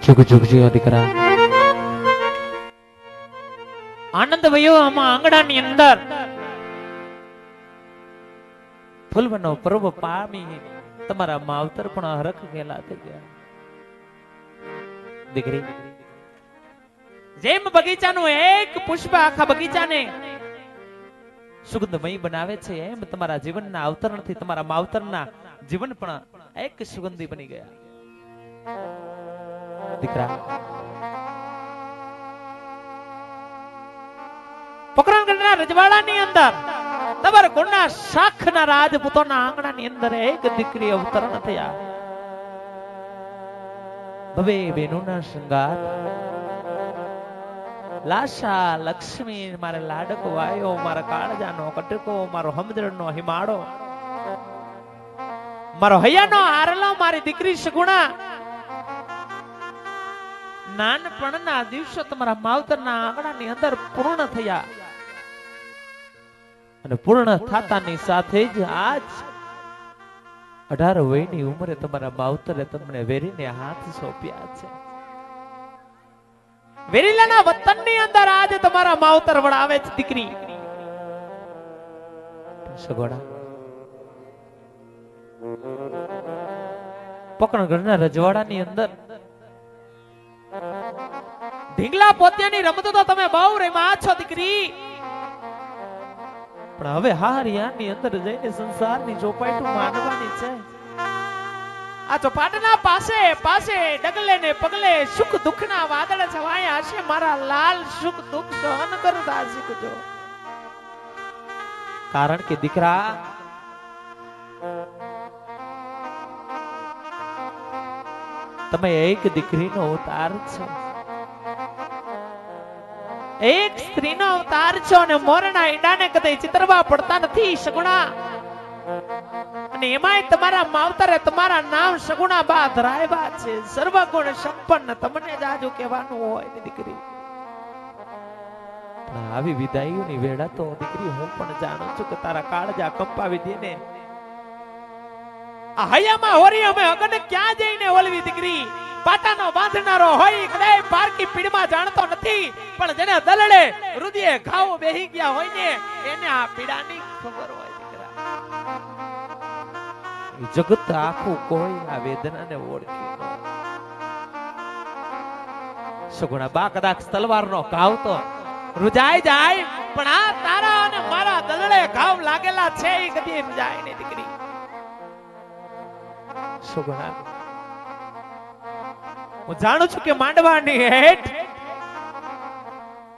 જુગ જુગ જીઓ દીકરા. આનંદ વયો આમાં આંગણાની અંદર ફૂલવનો પર્વ પામી તમારા માવતર પણ હરખ ગયેલા થઈ ગયા. દીકરી, જેમ બગીચાનું એક પુષ્પ આખા બગીચાને સુગંધમય બનાવે છે, એમ તમારા જીવનના અવતરણથી તમારા માવતરના જીવન પણ એક સુગંધી બની ગયા. દીકરા, પોકરણગઢના રજવાડાની અંદર તમાર કુળના શાખના રાજપૂતોના આંગણાની અંદર એક દીકરી અવતરણ થયા. ભવે બેનુના શૃંગાર, લાશા લક્ષ્મી, મારા લાડકો વાયો, મારા કાળજાનો કટકો, મારો હમદરનો હિમાડો, મારો હૈયાનો આરલો, મારી દીકરી સગુણા. નાનપણના દિવસો તમારા માવતરના આંગણાની અંદર પૂર્ણ થયા અને પૂર્ણ થતાની સાથે જ આજ 18 વયની ઉંમરે તમારા માવતરે તમને વેરીને હાથ સોંપ્યા છે. વેરીલાના વતનની અંદર આજે તમારા માવતર વડાવે છે. દીકરી સગોડા, પોકરણગઢના રજવાડાની અંદર ઢીંગલા પોતિયાની રમતો તો તમે બહુ રમ્યા છો દીકરી, પણ હવે હારિયાની અંદર જઈને સંસારની ચોપાટું માંડવાની છે. આ ચોપાટના પાસે પાસે ડગલે ને પગલે સુખ દુઃખના વાદળ છવાયા હશે. મારા લાલ સુખ દુઃખ સહન કરતા શીખજો. કારણ કે દીકરા, તમે એક દીકરીનો અવતાર છો, એક સ્ત્રીનો અવતાર છો, અને મોરના ઈંડાને કદે ચિતરવા પડતા નથી સગુણા. અને એમાંય તમારા માવતરે તમારા નામ સગુણા બા ધરાવ્યા છે. સર્વગુણ સંપન્ન તમને જ આજુ કહેવાનું હોય ને દીકરી. પણ આવી વિદાયની વેળા તો દીકરી હું પણ જાણું છું કે તારા કાળજા કંપાવી દે ને. આ હૈયામાં હોરી અમે અગન ક્યાં જઈને ઓલવી દીકરી. પાટાનો બાંધનારો હોય કદાય પારકી પીડમાં જાણતો નથી, પણ જેને દલડે હૃદયે ઘાવ બેહી ગયા હોય ને એને આ પીડાની ખબર હોય દીકરા. જગત આખું કોઈ આ વેદનાને ઓળખી ન. સગુણા બા, કદાચ તલવારનો ઘાવ તો રૂજાઈ જાય, પણ આ તારા અને મારા દલડે ઘાવ લાગેલા છે એ કદી રૂજાય નહીં દીકરી. સગુણા, હું જાણું છું કે માંડવાની હેઠ,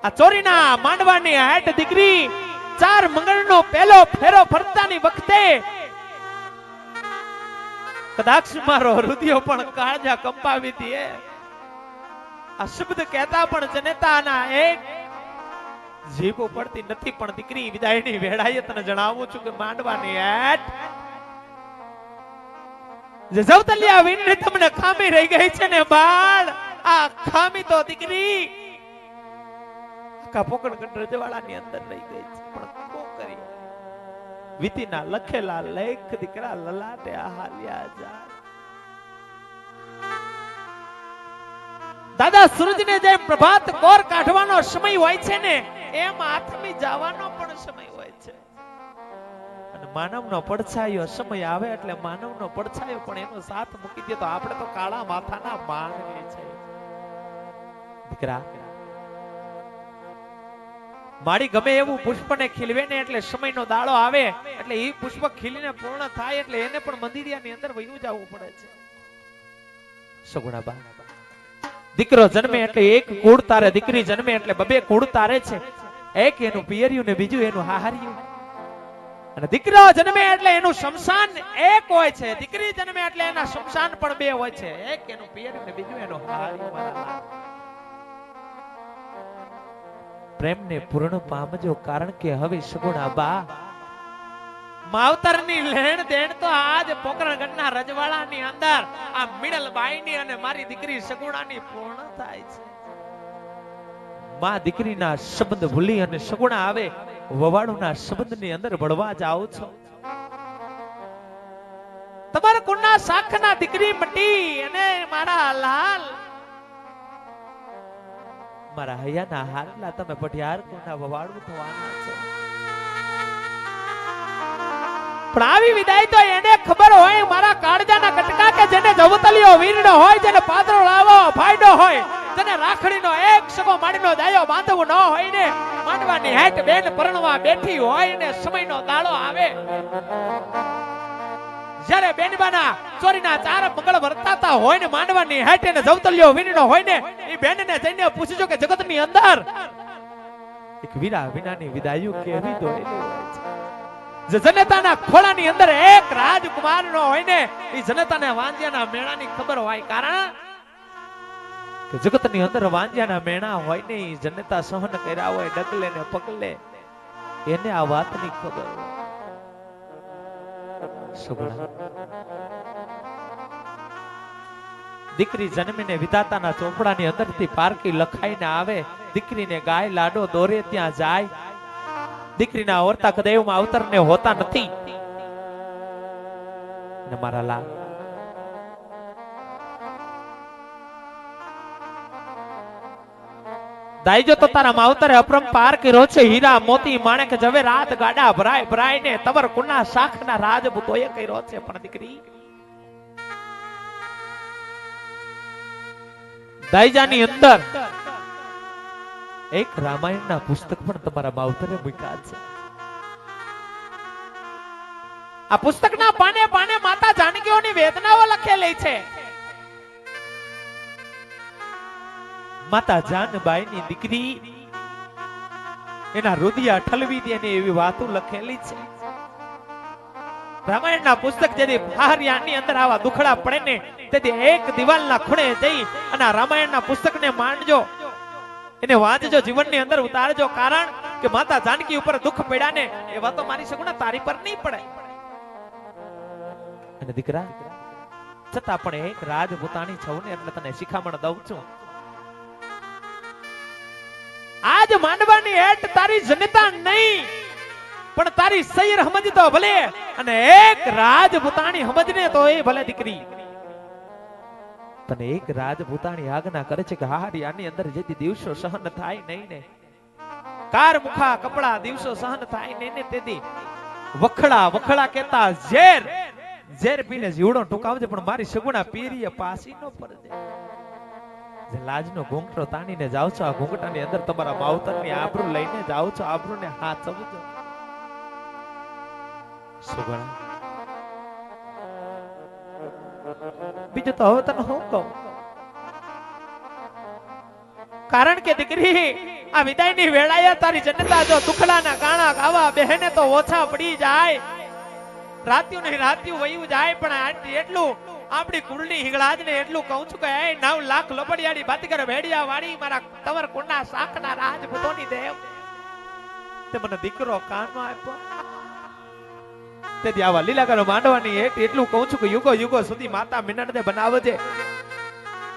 આ ચોરીના માંડવાની હેઠ દીકરી 4 મંગળનો પહેલો ફેરો ફરતાની વખતે કદાચ મારો હૃદય પણ કાળજા કંપાવી દે. આ શબ્દ કહેતા પણ જનતાના એક જીભ પડતી નથી. પણ દીકરી, વિદાયની વેળાએ તને જણાવું છું કે માંડવાની હેઠ જવતલિયા વીરને તમને ખામી રહી ગઈ છે ને બાળ. આ ખામી તો દીકરી આખા પોકરણગઢ રજવાડાની અંદર રહી ગઈ છે. પણ શું કરી, વીતીના લખેલા લેખ દીકરા લલાટે હાલ્યા જાય. દાદા સૂરજને જેમ પ્રભાત કોર કાઢવાનો સમય હોય છે ને, એમ આથમી જવાનો પણ સમય હોય છે. માનવનો પડછાયો સમય આવે એટલે માનવનો પડછાયો પણ એનો સાથ મૂકી દે તો આપણે તો કાળા માથાના માનવી છે. દીકરા, મારી ગમે એવું પુષ્પને ખીલવે ને એટલે સમયનો દાડો આવે એટલે એ પુષ્પ ખીલીને પૂર્ણ થાય એટલે એને પણ મંદિરિયાની અંદર વયું જવું પડે છે. સગુણા બા, દીકરો જન્મે એટલે એક કુળ તારે, દીકરી જન્મે એટલે 2 કુળ તારે છે. એક એનું પિયરિયું ને બીજું એનું હાહરિયું. અને દીકરો જન્મે એટલે એનું શમશાન એક હોય છે, દીકરી જન્મે એટલે એના શમશાન પણ 2 હોય છે. એક એનું પિયરિયું ને બીજું એનું હાહરિયું. પ્રેમને પૂર્ણ પામજો. કારણ કે હવે સગુણા બા, માવતરની લેણ દેણ તો આજ પોકરણગઢના રજવાડાની અંદર આ મિડલબાઈની અને મારી દીકરી સગુણાની પૂર્ણ થાય છે. માં દીકરીના શબ્દ ભૂલી અને સગુણા આવે વવાળુના શબ્દની અંદર ભળવા જાઓ છો. તમારા કુળના શાખના દીકરી મટી અને મારા લાલ મારા હૈયાના હારલા તમે પઢિયાર કોના વવાડું થવાના છો. પણ આવી વિદાય તો એને ખબર હોય મારા કાળજાના કટકા કે જેને જવતલિયો વીરનો હોય, જેને પાદરો લાવો ફાયદો હોય, જેને રાખડીનો એક સગો માડીનો દાયો બાંધવું ન હોય ને, માંડવાની હેઠ બેન પરણવા બેઠી હોય ને સમયનો દાડો આવે, જ્યારે બેનબાના ચોરીના ચાર મંગળ વર્તાતા હોય ને માંડવાની હેઠ ને જવતલિયો વીરનો હોય ને, એ બેનને જઈને પૂછજો કે જગતની અંદર એક વીરા વિનાની વિદાયું કેવી દોરેલી હોય છે. જે જનતાના ખોળાની અંદર એક રાજકુમાર નો હોય ને, એ જનતાને વાંજિયાના મેળાની ખબર હોય. કારણ કે જગતની અંદર વાંજિયાના મેળા હોય ને, એ જનતા સહન કર્યા હોય ડગલે ને પગલે, એને આ વાતની ખબર હોય. દીકરી જન્મીને વિધાતાના ચોપડાની અંદરથી પારકી લખાઈને આવે, દીકરીને ગાય લાડો દોરે ત્યાં જાય. દીકરીના ઓરતા કદેવમાં અવતરને હોતા નથી. ને મારા લાલ દાઈજો તો તારા માવતરે અપરંપાર કર્યો છે. હીરા મોતી માણેક જવે રાત ગાડા ભરાય ભરાય ને તવર કુના શાખના રાજપૂતોએ કર્યો છે. પણ દીકરી દાઈજાની અંદર એક રામાયણના પુસ્તક પણ તમારા માવતરે મૂક્યા છે. આ પુસ્તકના પાને પાને માતા જાનકીઓની વેદનાઓ લખેલી છે. માતા જાનબાઈની દીકરી એના રુદિયા ઠલવી દે ને એવી વાતો લખેલી છે. રામાયણના પુસ્તક જેથી ફાહરિયાની અંદર આવા દુખડા પડે ને, તેથી એક દિવાલના ખૂણે જઈ અને રામાયણના પુસ્તકને માંડજો, એને વાંચજો, જીવનની અંદર ઉતારજો. કારણ કે માતા જાનકી ઉપર દુઃખ પડ્યા ને એ વાતો મારી સગુણા તારી પર નહીં પડે. અને દીકરા છતાં પણ એક રાજપૂતાણી છો ને એટલે તને શિખામણ દઉં છું. આજ માંડવાની હેઠ તારી જનતા નહીં, પણ તારી સૈર સમજતો ભલે, અને એક રાજપૂતાણી સમજને તો એ ભલે. દીકરી તને એક રાજપૂતાણી આજ્ઞા કરે છે કે હારિયાની અંદર જેથી દિવસો સહન થાય નહીં ને, કાર મુખા કપડા દિવસો સહન થાય નહીં ને, તેથી વખડા વખડા કેતા ઝેર ઝેર પીને જીવડો ટૂંકાવજે, પણ મારી સગુણા પીરીએ પાસી ન પડજે. જે લાજનો ઘૂંઘટો તાણીને જાવ છો, આ ઘૂંઘટાની અંદર તમારા માવતરની આબરૂ લઈને જાવ છો, આબરૂને હાથ સમજો. સુગણા બીજું તો હવે તને હું કહું. કારણ કે દીકરી આ વિદાયની વેળાએ તારી જનતા જો દુખડાના ગાણા ગાવા બહેને તો ઓછા પડી જાય, રાત્યું નહીં રાત્યું વયું જાય. પણ એટલું આપણી કુળની હિંગળાજને એટલું કહું છું કે 9 લાખ લબડિયાની બાતીકર ભેડિયા વાળી મારા તવર કુંડા શાખના રાજપૂતોની દેવ તે મને દીકરો કાનમાં આપ્યો. તેથી આવા લીલાકરો માંડવાની એટલું કહું છું કે યુગો યુગો સુધી માતા મિનડને બનાવજે.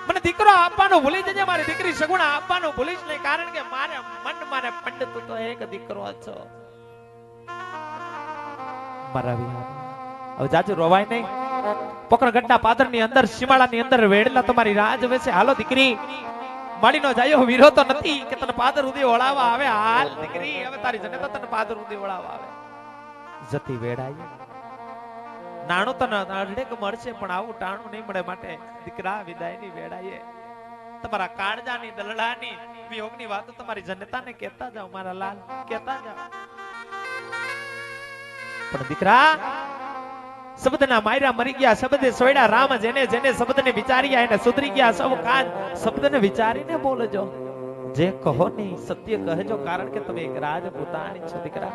મને દીકરો આપવાનું ભૂલી જજે, મારી દીકરી સગુણા આપવાનું ભૂલીશ નહીં. કારણ કે મારે મન મારે પંડિત તો એક દીકરો છો. મારા હવે જાજુ રોવાય નહીં. પોકરગઢના પાદરની અંદર સીમાડાની અંદર વેડલા તમારી રાજ વેસે. હાલો દીકરી, માડીનો જાયો વીરો તો નથી કે તને પાદર ઉદી ઓળાવા આવે. હાલ દીકરી, હવે તારી જનતા તને પાદર ઉદી ઓળાવા આવે. જતી વેડાય નાણું તને અડેક મળશે, પણ આવું ટાણું નહીં મળે. માટે દીકરા વિદાયની વેળાએ તમારા કાળજાની દલડાની વિયોગની વાતો તમારી જનતાને કહેતા જાઓ. મારા લાલ કહેતા જાઓ. પણ દીકરા શબ્દના માયરા મરી ગયા, શબ્દે સોયડા રામ, જેને જેને શબ્દને વિચાર્યા એને સુધરી ગયા સૌ કાજ. શબ્દને વિચારીને બોલજો, જે કહો નહીં સત્ય કહેજો. કારણ કે તમે એક રાજપૂતાણી છો દીકરા,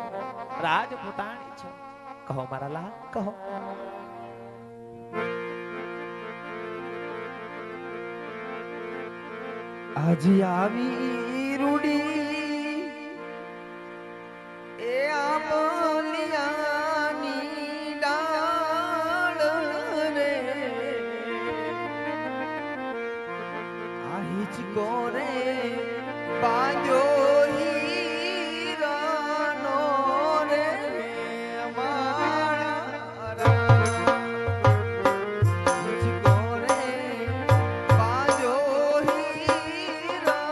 રાજપૂતાણી છો. કહો મારા લાલ, કહો. આજે આવી રૂડી એ આંબલિયાની ડાળ રે, આ હિચકો રે બાંધ્યો હીરાનો રે અમારા હિચકો રે બાંધ્યો હીરાનો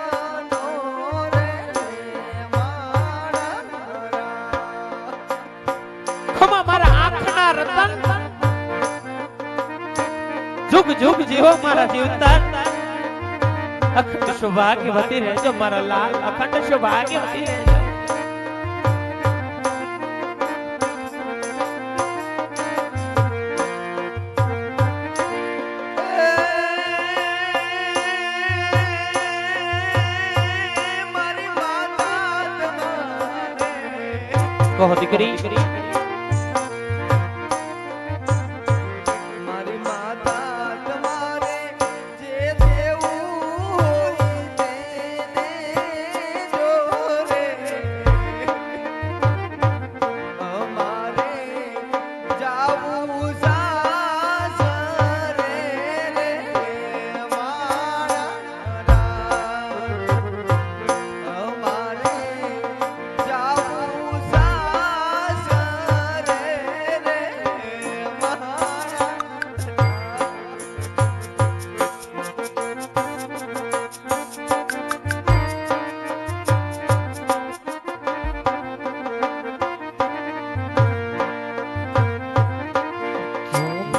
મારા જીવતા અખંડ સૌભાગ્યવતી રહેજો મારા લાલ, અખંડ સૌભાગ્યવતી રહેજો. મારી માતા તમારે કહો દીકરી. મારી માતા તમારે જે દેવું હોય તે દેજો રે. અમારે જાવું સાસરે રે મારા રામ. અમારે જાવું સાસરે રે મારા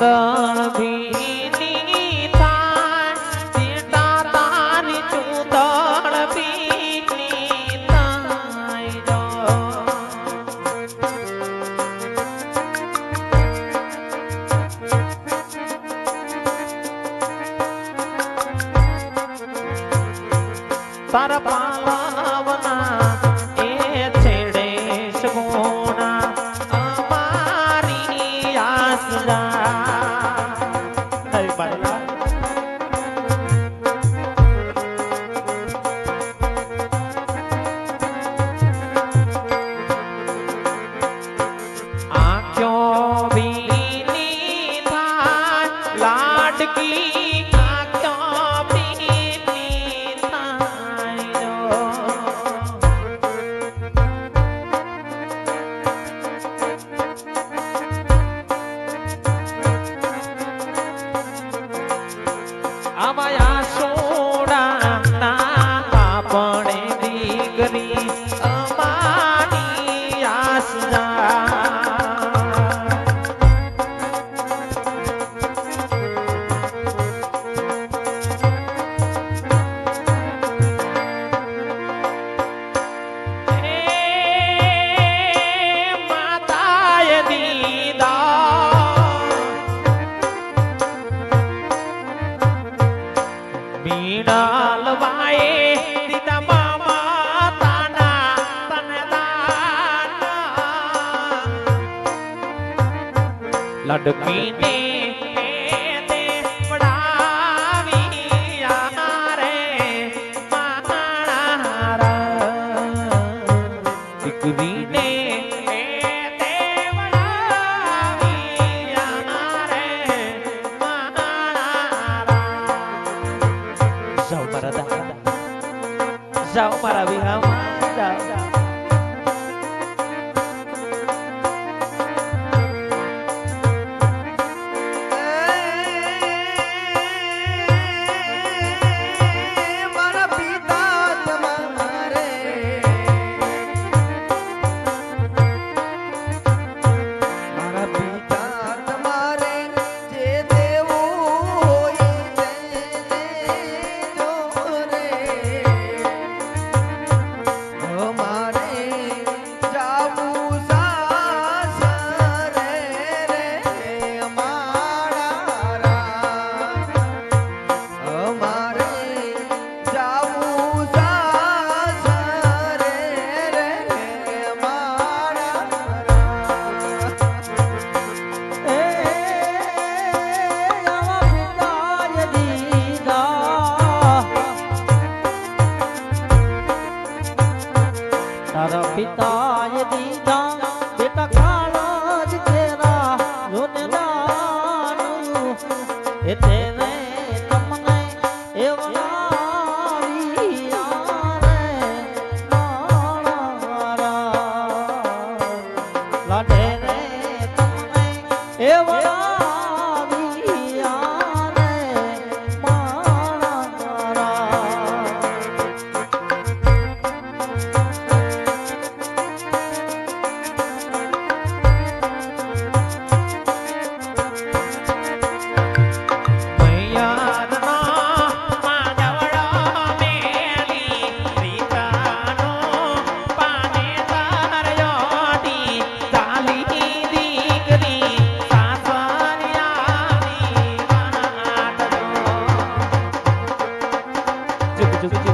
ચૂંદણ ભીની થાય, ચેતા તારી ચૂંદણ ભીની થાય જો. તારા પાલવના એ છેડે સગુણા અમારી આસરા. હરી મારા આંખો ભીની થાય, લાડકી આંખો ભીની થાય જો. આમાયા સોડા ના પાપણે દીકરી અમારી આસરા. માતાએ દીધા મીણાલવાએ દીધા મામા તાના તનદાના. લડકીને તે વડાવી રે મારા દીકરીને તે વડાવી રે મારા. જાઓ મારા દાદા, જાઓ મારા વિહામાં જાઓ. મારા પિતા તમારે મારા પિતા તમારે જે દેવું હોય તે દેજો રે. બીજું